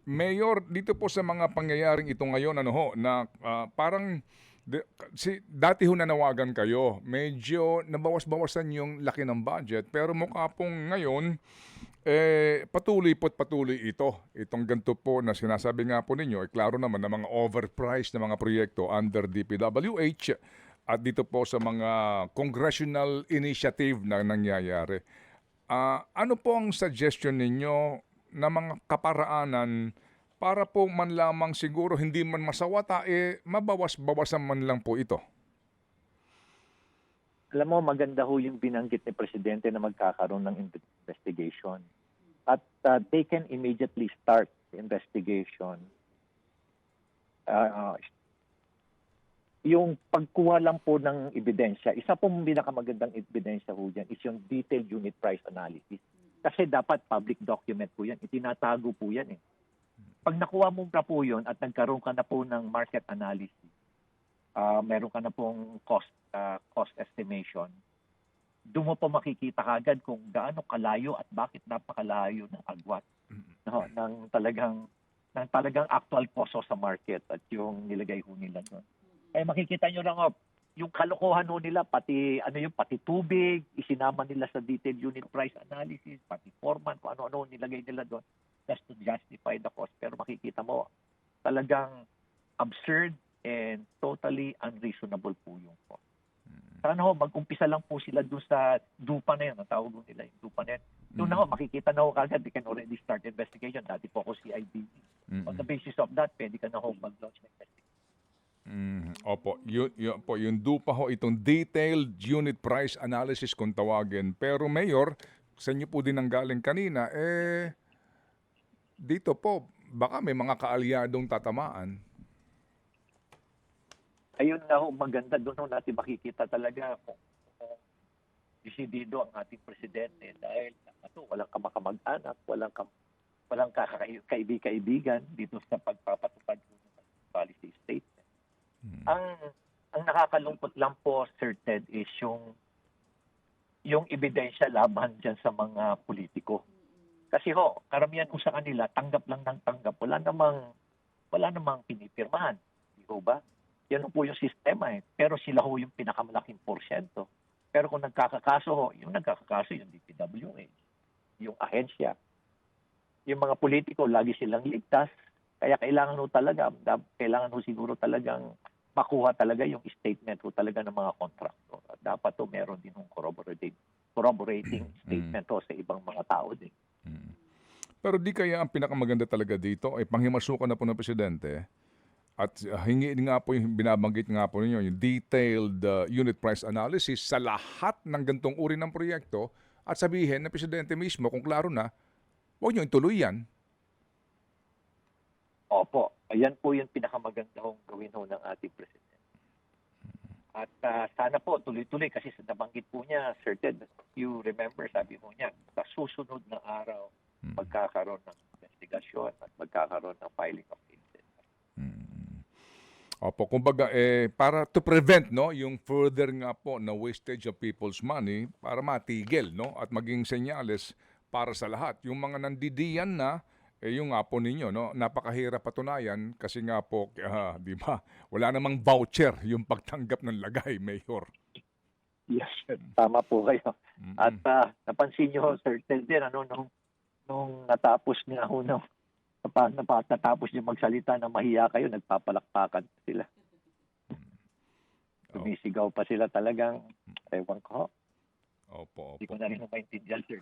Mayor, dito po sa mga pangyayaring ito ngayon, ano ho, na parang dati ho nanawagan kayo, medyo nabawas-bawasan yung laki ng budget, pero mukha pong ngayon, patuloy po't patuloy ito. Itong ganito po na sinasabi nga po ninyo, klaro naman na mga overpriced na mga proyekto under DPWH at dito po sa mga congressional initiative na nangyayari. Ano po ang suggestion ninyo na mga kaparaanan para po man lamang siguro hindi man masawata, mabawas-bawasan man lang po ito? Alam mo, maganda ho yung binanggit ni Presidente na magkakaroon ng investigation. At they can immediately start the investigation. Yung pagkuha lang po ng ebidensya, isa pong pinakamagandang ebidensya ho dyan is yung detailed unit price analysis. Kasi dapat public document po yan. Itinatago po yan eh. Pag nakuha mo na po yun at nagkaroon ka na po ng market analysis, meron ka na pong cost estimation, doon mo po makikita kagad kung gaano kalayo at bakit napakalayo ng agwat ng talagang actual cost sa market at yung nilagay ho nila doon. Eh makikita nyo lang yung kalokohan ho nila, pati tubig, isinama nila sa detailed unit price analysis, pati foreman, kung ano-ano nilagay nila doon just to justify the cost. Pero makikita mo, talagang absurd and totally unreasonable po yung cost. Sana ho, mag-umpisa lang po sila doon sa dupa na yun, ang tawag nila yung dupa na yun. Doon na ho, makikita na ho kagad, they can already start investigation. Dati po ako CID. On the basis of that, pwede ka na ho mag-launch ng investigation. Opo, yung dupa ho, itong detailed unit price analysis kung tawagin. Pero Mayor, sa inyo po din ang galing kanina, dito po, baka may mga kaalyadong tatamaan. Ayun na ho, maganda doon ho natin makikita talaga kung desidido ang ating presidente dahil walang kamag-anak, walang kaibigan dito sa pagpapatupad ng policy statement. Ang nakakalungkot lang po, Sir Ted, is yung ebidensya laban dyan sa mga politiko. Kasi ho, karamihan ko sa kanila, tanggap lang ng tanggap. Wala namang pinipirmahan. Di ho ba? Yan po yung sistema eh. Pero sila ho yung pinakamalaking porsyento. Pero kung nagkakakaso ho, yung DPWH, yung ahensya, yung mga politiko, lagi silang ligtas. Kaya kailangan ho siguro talagang makuha talaga yung statement ho talaga ng mga kontraktor. At dapat ho meron din yung corroborating statement ho sa ibang mga tao din. Pero di kaya ang pinakamaganda talaga dito ay panghimasukan na po ng Presidente at hingi nga po yung binabanggit nga po ninyo, yung detailed unit price analysis sa lahat ng gantong uri ng proyekto at sabihin ng Presidente mismo kung klaro na, huwag nyo ituloy yan. Opo, ayan po yung pinakamaganda hong gawin ho ng ating Presidente. At sana po tuloy-tuloy kasi sa nabanggit po niya, Sir Ted, you remember, sabi mo niya, sa susunod na araw, magkakaroon ng investigasyon at magkakaroon ng filing of cases. Opo, kumbaga para to prevent yung further nga po na wastage of people's money para matigil at maging senyales para sa lahat. Yung mga nandidiyan na yung nga po ninyo napakahirap patunayan kasi nga po di ba? Wala namang voucher yung pagtanggap ng lagay, Mayor. Yes, tama po kayo. At napansin niyo, Sir Ted, din nung natapos nga ho natapos niyo magsalita na mahiya kayo, nagpapalakpakan sila. Sumisigaw pa sila talagang, ewan ko. Opo. Hindi ko na rin maintindihan, Sir.